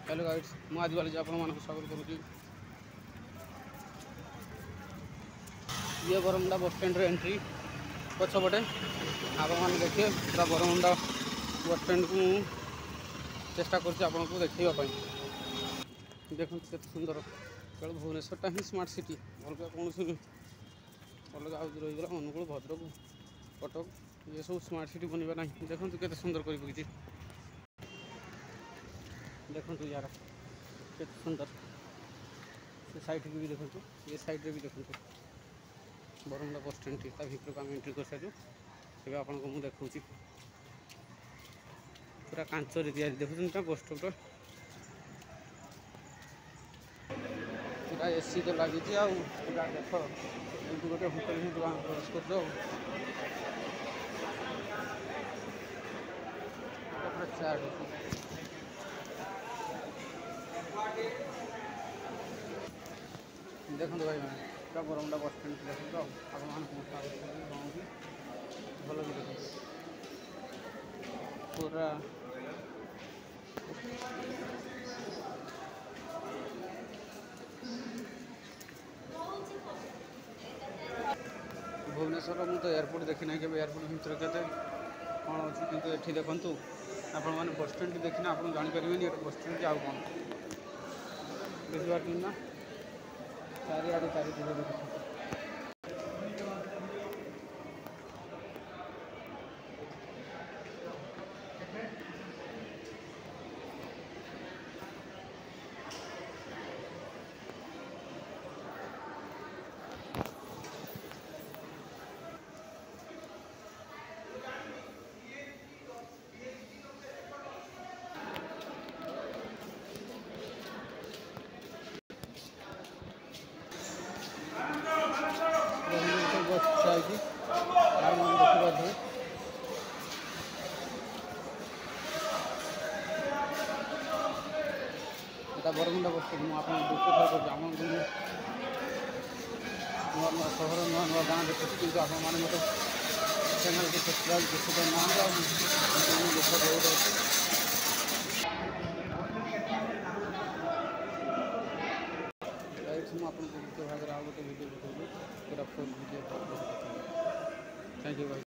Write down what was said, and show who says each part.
Speaker 1: Hello guides ମୁଁ ଆଜି ବାଲି ଆପଣମାନଙ୍କୁ ସ୍ୱାଗତ କରୁଛି। ଇଏ ବରମୁଣ୍ଡା ବସ୍ ଷ୍ଟାଣ୍ଡର ଏଣ୍ଟ୍ରି ପଛପଟେ ଆପଣମାନେ ଦେଖିବେ ପୁରା ବରମୁଣ୍ଡା ବସ୍ ଷ୍ଟାଣ୍ଡକୁ ମୁଁ ଚେଷ୍ଟା କରୁଛି ଆପଣଙ୍କୁ ଦେଖାଇବା ପାଇଁ। ଦେଖନ୍ତୁ କେତେ ସୁନ୍ଦର। କେବଳ ଭୁବନେଶ୍ୱରଟା ହିଁ ସ୍ମାର୍ଟ ସିଟି, ଅଲଗା କୌଣସି ଅଲଗା ଆଉ ରହିଗଲା ଅନୁଗୁଳ, ଭଦ୍ରକ, କଟକ ଏସବୁ ସ୍ମାର୍ଟ ସିଟି ବନିବା ନାହିଁ। ଦେଖନ୍ତୁ କେତେ ସୁନ୍ଦର କରି ପକେଇଛି। ଦେଖନ୍ତୁ यार କେତେ ସୁନ୍ଦର। ସେ ସାଇଡ଼୍କୁ ବି ଦେଖନ୍ତୁ, ଏ ସାଇଡ଼୍ରେ ବି ଦେଖନ୍ତୁ ବରମୁଣ୍ଡା ବସ୍ ଷ୍ଟାଣ୍ଡଟି। ତା ଭିତରକୁ ଆମେ ଏଣ୍ଟ୍ରି କରିସାରିଛୁ। ଏବେ ଆପଣଙ୍କୁ ମୁଁ ଦେଖାଉଛି ପୁରା କାଞ୍ଚରେ ତିଆରି। ଦେଖୁଛନ୍ତି ନା ବସ୍ ଷ୍ଟପ୍ଟା ପୁରା ଏସି ତ ଲାଗିଛି ଆଉ ପୁରା ଦେଖ ଏମିତି ଗୋଟେ ହୋଟେଲ ହିଁ ଆମେ ପ୍ରବେଶ କରୁଛୁ। ଆଉ ପୁରା ଚାର୍ଟ ଅଛି। ଦେଖନ୍ତୁ ଭାଇମାନେ ପୁରା ବରମୁଣ୍ଡା ବସ୍ ଷ୍ଟାଣ୍ଡ ଦେଖନ୍ତୁ। ଆଉ ଆପଣମାନଙ୍କୁ ମୁଁ ସ୍ୱାଗତ କରିବି ଜଣାଉଛି। ଭଲ ବି ଦେଖନ୍ତୁ ପୁରା ଭୁବନେଶ୍ୱରର ମୁଁ ତ ଏୟାରପୋର୍ଟ ଦେଖି ନାହିଁ କେବେ। ଏୟାରପୋର୍ଟ ଭିତରେ କେତେ କ'ଣ ଅଛି, କିନ୍ତୁ ଏଠି ଦେଖନ୍ତୁ ଆପଣମାନେ ବସ୍ ଷ୍ଟାଣ୍ଡଟି ଦେଖିନା ଆପଣ ଜାଣିପାରିବେନି ଏଠି ବସ୍ ଷ୍ଟାଣ୍ଡଟି ଆଉ କ'ଣ। ବୁଝିପାରୁଛନ୍ତି ନା? ଚାରିଆଡ଼େ ଚାରିଦିଗ ଦେଖୁଛନ୍ତି। ବସ୍ ଯାଇଛି ଆପଣମାନେ ଦେଖିପାରୁଥିବେ। এটা ବରମୁଣ୍ଡା ବସ୍ ଷ୍ଟାଣ୍ଡ। ମୁଁ ଆପଣଙ୍କୁ ଦୁଃଖ କରୁଛି ଆପଣଙ୍କୁ ନୂଆ ନୂଆ ସହର, ନୂଆ ନୂଆ ଗାଁ ଦେଖୁଛି, କିନ୍ତୁ ଆପଣମାନେ ମୋତେ ଚ୍ୟାନେଲ୍କୁ ସବସ୍କ୍ରାଇବ୍ ନିଶ୍ଚିତ ନାହାନ୍ତି। ଆଉ ମୁଁ ଦୁଃଖ ବହୁତ ଅଛି। ମୁଁ ଆପଣଙ୍କୁ ଦ୍ୱିତୀୟ ଭାଗରେ ଆଉ ଗୋଟେ ଭିଡ଼ିଓ ଦେଖାଇବି, ପୁରା ଫୁଲ୍ ଭିଡ଼ିଓ। ଥ୍ୟାଙ୍କ ୟୁ ଭାଇ।